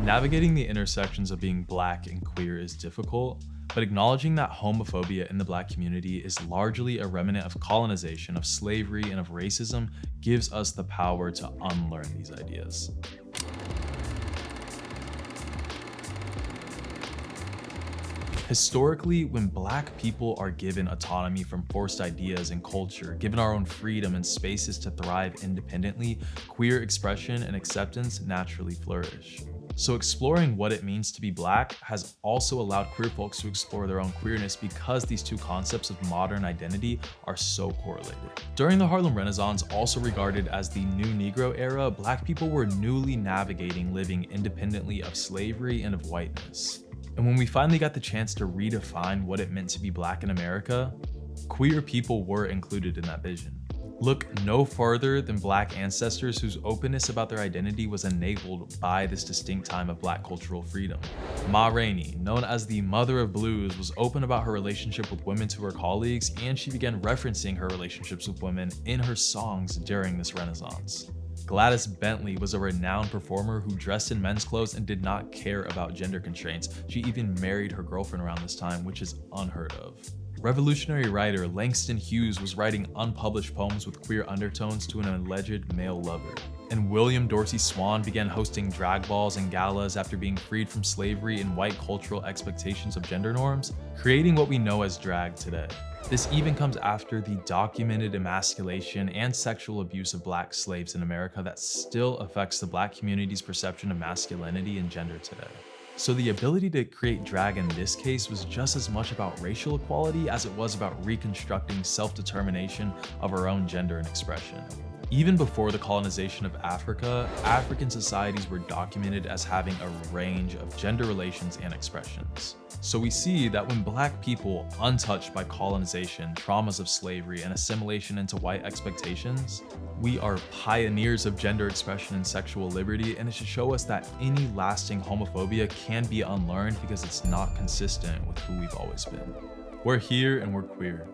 Navigating the intersections of being Black and queer is difficult, but acknowledging that homophobia in the Black community is largely a remnant of colonization, of slavery, and of racism gives us the power to unlearn these ideas. Historically, when Black people are given autonomy from forced ideas and culture, given our own freedom and spaces to thrive independently, queer expression and acceptance naturally flourish. So exploring what it means to be Black has also allowed queer folks to explore their own queerness because these two concepts of modern identity are so correlated. During the Harlem Renaissance, also regarded as the New Negro era, Black people were newly navigating living independently of slavery and of whiteness. And when we finally got the chance to redefine what it meant to be Black in America, queer people were included in that vision. Look no further than Black ancestors whose openness about their identity was enabled by this distinct time of Black cultural freedom. Ma Rainey, known as the Mother of Blues, was open about her relationship with women to her colleagues, and she began referencing her relationships with women in her songs during this Renaissance. Gladys Bentley was a renowned performer who dressed in men's clothes and did not care about gender constraints. She even married her girlfriend around this time, which is unheard of. Revolutionary writer Langston Hughes was writing unpublished poems with queer undertones to an alleged male lover. And William Dorsey Swann began hosting drag balls and galas after being freed from slavery and white cultural expectations of gender norms, creating what we know as drag today. This even comes after the documented emasculation and sexual abuse of Black slaves in America that still affects the Black community's perception of masculinity and gender today. So the ability to create drag in this case was just as much about racial equality as it was about reconstructing self-determination of our own gender and expression. Even before the colonization of Africa, African societies were documented as having a range of gender relations and expressions. So we see that when Black people, untouched by colonization, traumas of slavery, and assimilation into white expectations, we are pioneers of gender expression and sexual liberty, and it should show us that any lasting homophobia can be unlearned because it's not consistent with who we've always been. We're here and we're queer.